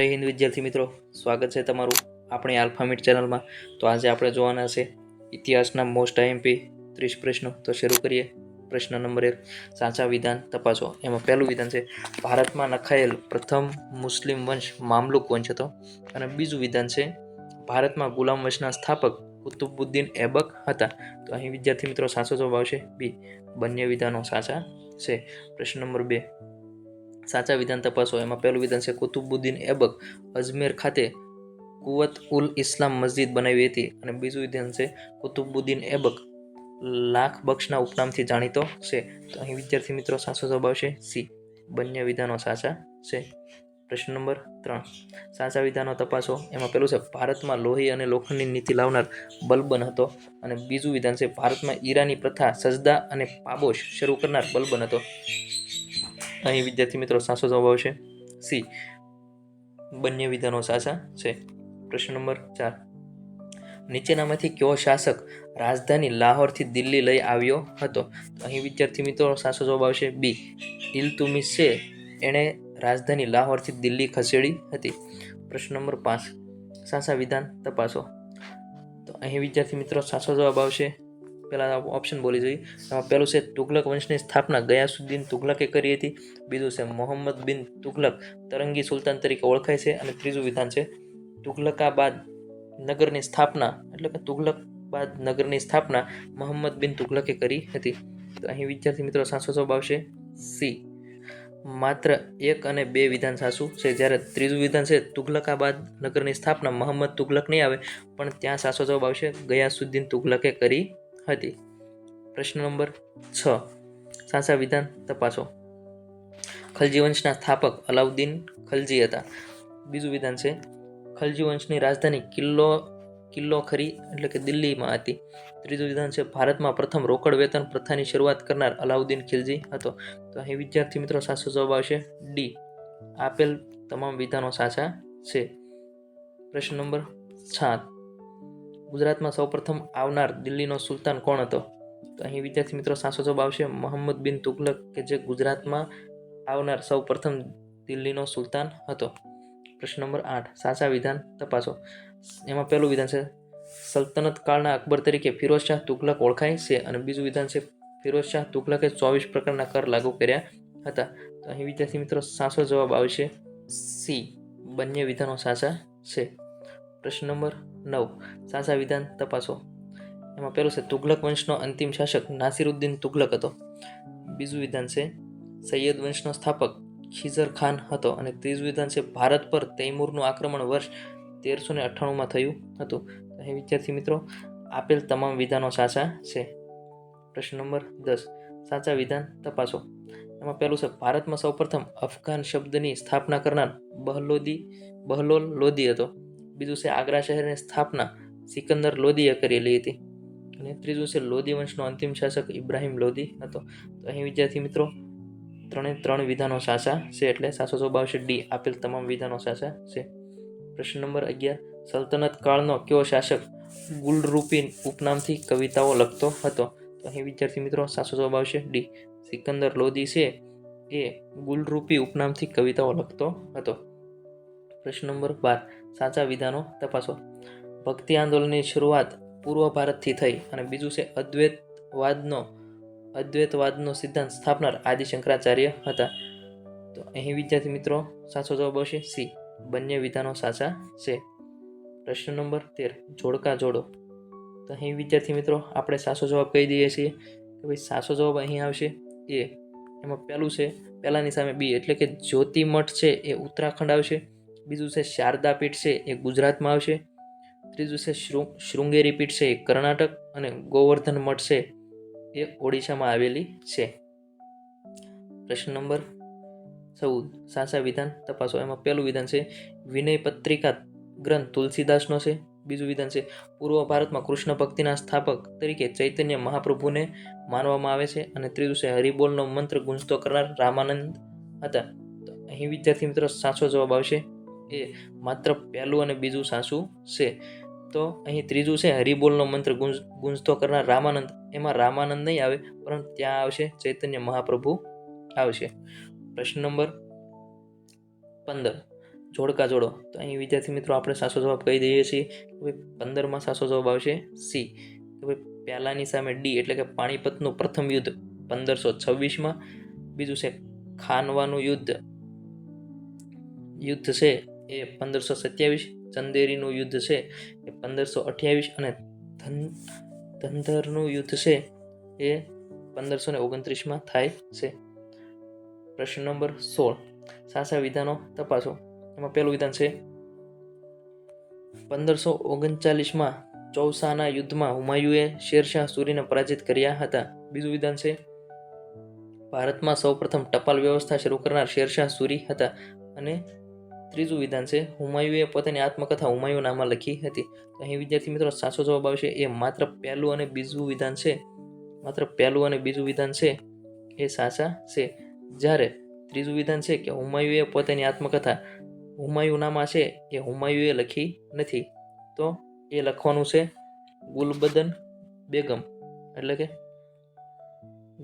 જય હિન્દ વિદ્યાર્થી મિત્રો, સ્વાગત છે તમારું આપણી આલ્ફામીટ ચેનલમાં. તો આજે આપણે જોવાના છે ઇતિહાસના મોસ્ટ આઈએમપી 30 પ્રશ્નો. તો શરૂ કરીએ. પ્રશ્ન નંબર 1, સાચા વિધાન તપાસો. એમાં પહેલું વિધાન છે ભારતમાં નખાયેલ પ્રથમ મુસ્લિમ વંશ મામલુક વંશ હતો. અને બીજું વિધાન છે ભારતમાં ગુલામ વંશના સ્થાપક કુતુબુદ્દીન એબક હતા. તો અહીં વિદ્યાર્થી મિત્રો સાચો જવાબ આવશે બી, બંને વિધાનો સાચા છે. પ્રશ્ન નંબર 2, સાચા વિધાન તપાસો. એમાં પહેલું વિધાન છે કુતુબુદ્દીન એબક અજમેર ખાતે કુવત ઉલ ઇસ્લામ મસ્જિદ બનાવી હતી. અને બીજું વિધાન છે કુતુબુદ્દીન એબક લાખ બક્ષના ઉપનામથી જાણીતો છે. તો અહીં વિદ્યાર્થી મિત્રો સાચો જવાબ આવશે સી, બંને વિધાનો સાચા છે. પ્રશ્ન નંબર 3, સાચા વિધાનો તપાસો. એમાં પહેલું છે ભારતમાં લોહી અને લોખંડની નીતિ લાવનાર બલબન હતો. અને બીજું વિધાન છે ભારતમાં ઈરાની પ્રથા સજદા અને પાબોશ શરૂ કરનાર બલબન હતો. અહીં વિદ્યાર્થી મિત્રો સાચો જવાબ આવશે સી, બંને વિધાનો સાચા છે. પ્રશ્ન નંબર 4, નીચેનામાંથી કયો શાસક રાજધાની લાહોરથી દિલ્હી લઈ આવ્યો હતો? તો અહીં વિદ્યાર્થી મિત્રો સાચો જવાબ આવશે બી, ઇલ્તુમિશે એણે રાજધાની લાહોરથી દિલ્હી ખસેડી હતી. પ્રશ્ન નંબર 5, સાચા વિધાન તપાસો. તો અહીં વિદ્યાર્થી મિત્રો સાચો જવાબ આવશે, પહેલા ઓપ્શન બોલી જોઈએ. એમાં પહેલું છે તુગલક વંશની સ્થાપના ગયાસુદ્દીન તુગલકે કરી હતી. બીજું છે મોહમ્મદ બિન તુગલક તરંગી સુલતાન તરીકે ઓળખાય છે. અને ત્રીજું વિધાન છે તુગલકાબાદ નગરની સ્થાપના એટલે કે તુગલકાબાદ નગરની સ્થાપના મોહમ્મદ બિન તુગલકે કરી હતી. તો અહીં વિદ્યાર્થી મિત્રો સાચો જવાબ આવશે સી, માત્ર 1 અને 2 વિધાન સાચું છે. જ્યારે ત્રીજું વિધાન છે તુગલકાબાદ નગરની સ્થાપના મોહમ્મદ તુગલક નહીં આવે, પણ ત્યાં સાચો જવાબ આવશે ગયાસુદ્દીન તુગલકે કરી હતી. પ્રશ્ન નંબર 6, સાચા વિધાન તપાસો. ખલજી વંશના સ્થાપક અલાઉદ્દીન ખલજી હતા. બીજું વિધાન છે ખલજી વંશની રાજધાની કિલ્લો ખરી એટલે કે દિલ્હીમાં હતી. ત્રીજું વિધાન છે ભારતમાં પ્રથમ રોકડ વેતન પ્રથાની શરૂઆત કરનાર અલાઉદ્દીન ખિલજી હતો. તો અહીં વિદ્યાર્થી મિત્રો સાચો જવાબ આવશે ડી, આપેલ તમામ વિધાનો સાચા છે. પ્રશ્ન નંબર 7, ગુજરાતમાં સૌપ્રથમ આવનાર દિલ્હીનો સુલતાન કોણ હતો? તો અહીં વિદ્યાર્થી મિત્રો સાચો જવાબ આવશે મોહમ્મદ બિન તુગલક, કે જે ગુજરાતમાં આવનાર સૌપ્રથમ દિલ્હીનો સુલતાન હતો. પ્રશ્ન નંબર 8, સાચા વિધાન તપાસો. એમાં પહેલું વિધાન છે સલ્તનત કાળના અકબર તરીકે ફિરોઝ શાહ તુગલક ઓળખાય છે. અને બીજું વિધાન છે ફિરોઝ શાહ તુગલકે 24 પ્રકારના કર લાગુ કર્યા હતા. તો અહીં વિદ્યાર્થી મિત્રો સાચો જવાબ આવશે સી, બંને વિધાનો સાચા છે. પ્રશ્ન નંબર 9, સાચા વિધાન તપાસો. એમાં પહેલું છે તુગલક વંશનો અંતિમ શાસક નાસિરુદ્દીન તુગલક હતો. બીજું વિધાન છે સૈયદ વંશનો સ્થાપક ખિઝર ખાન હતો. અને ત્રીજું વિધાન છે ભારત પર તૈમૂરનું આક્રમણ વર્ષ 1398માં થયું હતું. અહીં વિદ્યાર્થી મિત્રો આપેલ તમામ વિધાનો સાચા છે. પ્રશ્ન નંબર 10, સાચા વિધાન તપાસો. એમાં પહેલું છે ભારતમાં સૌપ્રથમ અફઘાન શબ્દની સ્થાપના કરનાર બહલોલ લોદી હતો. બીજું છે આગ્રા શહેરની સ્થાપના સિકંદર લોદીએ કરેલી હતી. અને ત્રીજું છે લોદી વંશનો અંતિમ શાસક ઇબ્રાહિમ લોદી હતો. તો અહીં વિદ્યાર્થી મિત્રો 3 વિધાનો સાચા છે, એટલે સાચો જવાબ આવશે ડી, આપેલ તમામ વિધાનો સાચા છે. પ્રશ્ન નંબર 11, સલ્તનત કાળનો કયો શાસક ગુલરૂપી ઉપનામથી કવિતાઓ લખતો હતો? તો અહીં વિદ્યાર્થી મિત્રો સાચો જવાબ આવશે ડી, સિકંદર લોદી છે એ ગુલરૂપી ઉપનામથી કવિતાઓ લખતો હતો. પ્રશ્ન નંબર 12, સાચા વિધાનો તપાસો. ભક્તિ આંદોલનની શરૂઆત પૂર્વ ભારતથી થઈ. અને બીજું છે અદ્વૈતવાદનો સિદ્ધાંત સ્થાપનાર આદિ શંકરાચાર્ય હતા. તો અહીં વિદ્યાર્થી મિત્રો સાચો જવાબ આવશે સી, બંને વિધાનો સાચા છે. પ્રશ્ન નંબર 13, જોડકા જોડો. તો અહીં વિદ્યાર્થી મિત્રો આપણે સાચો જવાબ કહી દઈએ છીએ કે ભાઈ સાચો જવાબ અહીં આવશે એ. એમાં પહેલું છે પહેલાની સામે બી એટલે કે જ્યોતિમઠ છે એ ઉત્તરાખંડ આવશે. બીજું છે શારદા પીઠ છે એ ગુજરાતમાં આવશે. ત્રીજું છે શૃંગેરી પીઠ છે એ કર્ણાટક. અને ગોવર્ધન મઠ છે એ ઓડિશામાં આવેલી છે. પ્રશ્ન નંબર 14, સાચા વિધાન તપાસો. એમાં પહેલું વિધાન છે વિનય પત્રિકા ગ્રંથ તુલસીદાસનો છે. બીજું વિધાન છે પૂર્વ ભારતમાં કૃષ્ણ ભક્તિના સ્થાપક તરીકે ચૈતન્ય મહાપ્રભુને માનવામાં આવે છે. અને ત્રીજું છે હરિબોલનો મંત્ર ગુંજતો કરનાર રામાનંદ હતા. તો અહીં વિદ્યાર્થી મિત્રો સાચો જવાબ આવશે એ, માત્ર પહેલું અને બીજું સાચું છે. તો અહીં ત્રીજું છે હરિબોલનો મંત્ર ગુંજતો કરનાર રામાનંદ, એમાં રામાનંદ નહીં આવે, પરંતુ ત્યાં આવશે ચૈતન્ય મહાપ્રભુ આવશે. પ્રશ્ન નંબર 15, જોડકા જોડો. તો અહીં વિદ્યાર્થી મિત્રો આપણે સાચો જવાબ કહી દઈએ છીએ કે ભાઈ 15માં સાચો જવાબ આવશે સી, કે ભાઈ પ્યાલાની સામે ડી એટલે કે પાણીપતનું પ્રથમ યુદ્ધ 1526માં. બીજું છે ખાનવાનું યુદ્ધ છે એ 1527, ચંદેરીનું યુદ્ધ છે એ 1528 અને ધનધરનું યુદ્ધ છે એ 1529માં થાય છે. પ્રશ્ન નંબર 16, સાચા વિધાનો તપાસો. એમાં પહેલું વિધાન છે 1539માં ચૌસાના યુદ્ધમાં હુમાયુએ શેરશાહ સૂરીને પરાજિત કર્યા હતા. બીજું વિધાન છે ભારતમાં સૌપ્રથમ ટપાલ વ્યવસ્થા શરૂ કરનાર શેરશાહ સૂરી હતા. અને ત્રીજું વિધાન છે હુમાયુએ પોતાની આત્મકથા હુમાયુનામા લખી હતી. તો અહીં વિદ્યાર્થી મિત્રો સાચો જવાબ આવશે એ માત્ર પહેલું અને બીજું વિધાન છે. માત્ર પહેલું અને બીજું વિધાન છે એ સાચા છે. જ્યારે ત્રીજું વિધાન છે કે હુમાયુએ પોતાની આત્મકથા હુમાયુનામા છે એ હુમાયુએ લખી નથી, તો એ લખવાનું છે ગુલબદન બેગમ, એટલે કે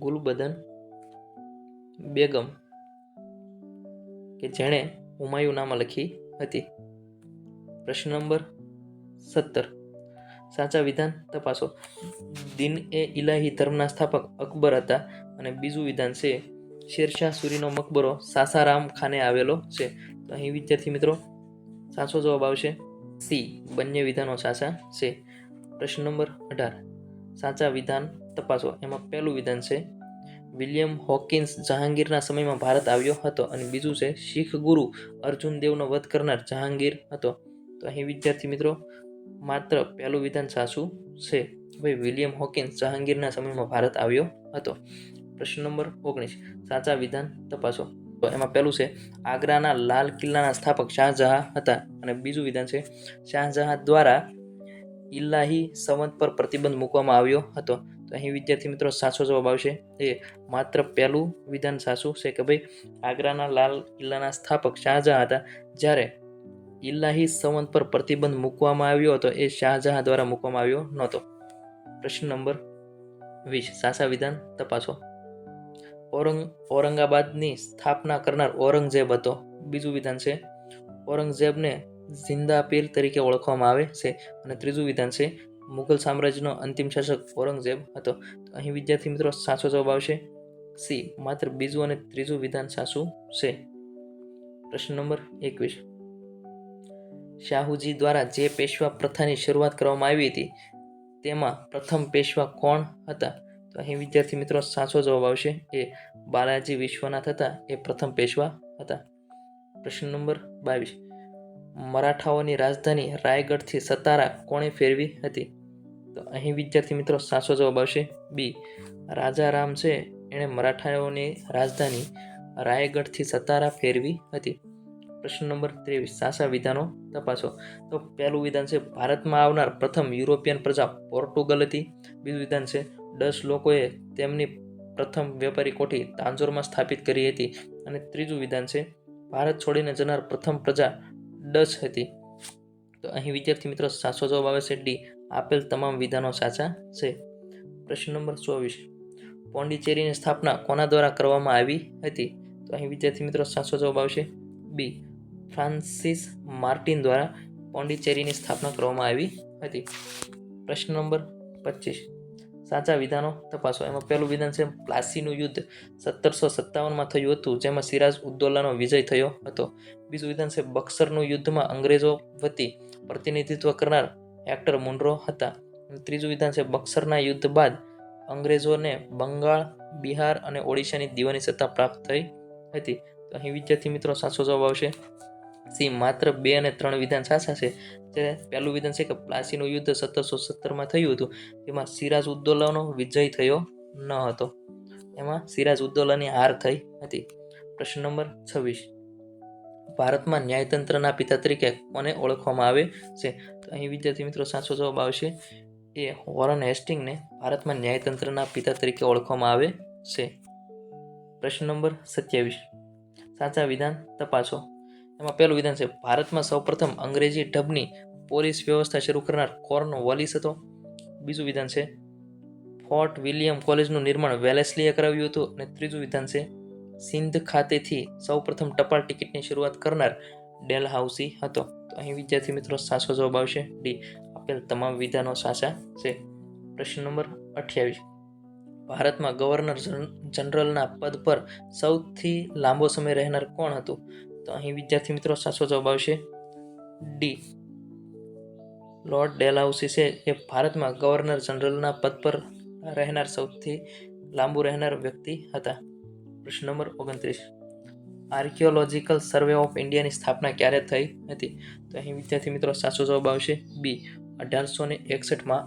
ગુલબદન બેગમ કે જેણે હુમાયુનામા લખી હતી. પ્રશ્ન નંબર 17, સાચા વિધાન તપાસો. દિન-એ-ઇલાહી ધર્મના સ્થાપક અકબર હતા. અને બીજું વિધાન છે શેરશાહ સૂરીનો મકબરો સાસારામ ખાને આવેલો છે. તો અહીં વિદ્યાર્થી મિત્રો સાચો જવાબ આવશે સી, બંને વિધાનો સાચા છે. પ્રશ્ન નંબર 18, સાચા વિધાન તપાસો. એમાં પહેલું વિધાન છે વિલિયમ હોકિન્સ જહાંગીરના સમયમાં ભારત આવ્યો હતો. અને બીજું છે શીખ ગુરુ અર્જુન દેવનો વધ કરનાર જહાંગીર હતો. તો અહીં વિદ્યાર્થી મિત્રો માત્ર પહેલું વિધાન સાચું છે. ભાઈ વિલિયમ હોકિન્સ જહાંગીરના સમયમાં ભારત આવ્યો હતો. પ્રશ્ન નંબર 19, સાચા વિધાન તપાસો. તો એમાં પહેલું છે આગ્રાના લાલ કિલ્લાના સ્થાપક શાહજહાં હતા. અને બીજું વિધાન છે શાહજહાં દ્વારા ઇલાહી સંવત પર પ્રતિબંધ મૂકવામાં આવ્યો હતો. તો અહીં વિદ્યાર્થી મિત્રો સાચો જવાબ આવશે એ માત્ર પહેલું વિધાન સાચું છે કે ભાઈ આગ્રાના લાલ કિલ્લાના સ્થાપક શાહજહાં હતા, જ્યારે ઇલાહી સંવત પર પ્રતિબંધ મૂકવામાં આવ્યો હતો એ શાહજહાં દ્વારા મૂકવામાં આવ્યો નહોતો. પ્રશ્ન નંબર 20, સાચા વિધાન તપાસો. ઔરંગાબાદની સ્થાપના કરનાર ઔરંગઝેબ હતો. બીજું વિધાન છે ઔરંગઝેબને જિંદા પીર તરીકે ઓળખવામાં આવે છે. અને ત્રીજું વિધાન છે મુઘલ સામ્રાજ્યનો અંતિમ શાસક ઔરંગઝેબ હતો. તો અહીં વિદ્યાર્થી મિત્રો સાચો જવાબ આવશે સી, માત્ર બીજું અને ત્રીજું વિધાન સાચું છે. પ્રશ્ન નંબર 21, શાહુજી દ્વારા જે પેશવા પ્રથાની શરૂઆત કરવામાં આવી હતી તેમાં પ્રથમ પેશવા કોણ હતા? તો અહીં વિદ્યાર્થી મિત્રો સાચો જવાબ આવશે એ બાલાજી વિશ્વનાથ હતા, એ પ્રથમ પેશવા હતા. પ્રશ્ન નંબર 22, મરાઠાઓની રાજધાની રાયગઢથી સતારા કોણે ફેરવી હતી? તો અહીં વિદ્યાર્થી મિત્રો સાચો જવાબ આવશે બી, રાજા રામ છે એણે મરાઠાઓની રાજધાની રાયગઢથી સતારા ફેરવી હતી. પ્રશ્ન નંબર 23, સાચા વિધાનો તપાસો. તો પહેલું વિધાન છે ભારતમાં આવનાર પ્રથમ યુરોપિયન પ્રજા પોર્ટુગલ હતી. બીજું વિધાન છે ડચ લોકોએ તેમની પ્રથમ વેપારી કોઠી તાંજોરમાં સ્થાપિત કરી હતી. અને ત્રીજું વિધાન છે ભારત છોડીને જનાર પ્રથમ પ્રજા ડચ હતી. તો અહીં વિદ્યાર્થી મિત્રો સાચો જવાબ આવે છે ડી, આપેલ તમામ વિધાનો સાચા છે. પ્રશ્ન નંબર 24, પોંડિચેરીની સ્થાપના કોના દ્વારા કરવામાં આવી હતી? તો અહીં વિદ્યાર્થી મિત્રો સાચો જવાબ આવશે બી, ફ્રાન્સિસ માર્ટિન દ્વારા પોંડિચેરીની સ્થાપના કરવામાં આવી હતી. પ્રશ્ન નંબર 25, સાચા વિધાનો તપાસો. એમાં પહેલું વિધાન છે પ્લાસીનું યુદ્ધ 1757માં થયું હતું, જેમાં સિરાજ ઉદ્દૌલાનો વિજય થયો હતો. બીજું વિધાન છે બક્સરનું યુદ્ધમાં અંગ્રેજો વતી પ્રતિનિધિત્વ કરનાર હેક્ટર મુનરો હતા. ત્રીજું વિધાન છે બક્સરના યુદ્ધ બાદ અંગ્રેજોને બંગાળ, બિહાર અને ઓડિશાની દીવાની સત્તા પ્રાપ્ત થઈ હતી. તો અહીં વિદ્યાર્થી મિત્રો સાચો જવાબ આવશે સી, માત્ર 2 અને 3 વિધાન સાચા છે. જ્યારે પહેલું વિધાન છે કે પ્લાસીનું યુદ્ધ 1770માં થયું હતું, તેમાં સિરાજ ઉદ્દૌલાનો વિજય થયો ન હતો, એમાં સિરાજ ઉદ્દૌલાની હાર થઈ હતી. પ્રશ્ન નંબર 26, ભારતમાં ન્યાયતંત્રના પિતા તરીકે કોને ઓળખવામાં આવે છે? તો અહીં વિદ્યાર્થી મિત્રો સાચો જવાબ આવશે એ વોરન હેસ્ટિંગને ભારતમાં ન્યાયતંત્રના પિતા તરીકે ઓળખવામાં આવે છે. પ્રશ્ન નંબર 27, સાચા વિધાન તપાસો. એમાં પહેલું વિધાન છે ભારતમાં સૌપ્રથમ અંગ્રેજી ઢબની પોલીસ વ્યવસ્થા શરૂ કરનાર કોર્નવોલિસ હતો. બીજું વિધાન છે ફોર્ટ વિલિયમ કોલેજનું નિર્માણ વેલેસ્લીએ કરાવ્યું હતું. અને ત્રીજું વિધાન છે સિંધ ખાતેથી સૌપ્રથમ ટપાલ ટિકિટની શરૂઆત કરનાર ડેલહાઉસી હતો. તો અહીં વિદ્યાર્થી મિત્રો સાચો જવાબ આવશે ડી. આપેલ તમામ વિધાનો સાચા છે. પ્રશ્ન નંબર 28. ભારતમાં ગવર્નર જનરલના પદ પર સૌથી લાંબો સમય રહેનાર કોણ હતું? તો અહીં વિદ્યાર્થી મિત્રો સાચો જવાબ આવશે ડી. લોર્ડ ડેલહાઉસી છે એ ભારતમાં ગવર્નર જનરલના પદ પર રહેનાર સૌથી લાંબુ રહેનાર વ્યક્તિ હતા. પ્રશ્ન નંબર 29. આર્કિયોલોજીકલ સર્વે ઓફ ઇન્ડિયાની સ્થાપના ક્યારે થઈ હતી? તો અહીં વિદ્યાર્થી મિત્રો સાચો જવાબ આવશે બી. 1861માં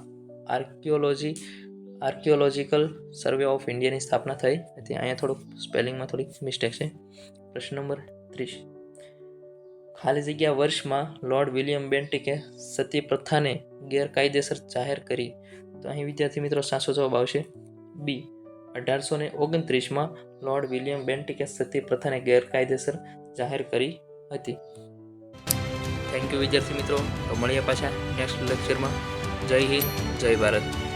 આર્કિયોલોજીકલ સર્વે ઓફ ઇન્ડિયાની સ્થાપના થઈ હતી. અહીંયા થોડુંક સ્પેલિંગમાં થોડીક મિસ્ટેક છે. પ્રશ્ન નંબર 30. ખાલી જગ્યા વર્ષમાં લોર્ડ વિલિયમ બેન્ટિકે સતી પ્રથાને ગેરકાયદેસર જાહેર કરી? તો અહીં વિદ્યાર્થી મિત્રો સાચો જવાબ આવશે બી. 1829માં લોર્ડ વિલિયમ બેન્ટિકે સતી પ્રથાને ગેરકાયદેસર જાહેર કરી હતી. થેન્ક યુ વિદ્યાર્થી મિત્રો. તો મળીએ પાછા નેક્સ્ટ લેક્ચરમાં. જય હિન્દ, જય ભારત.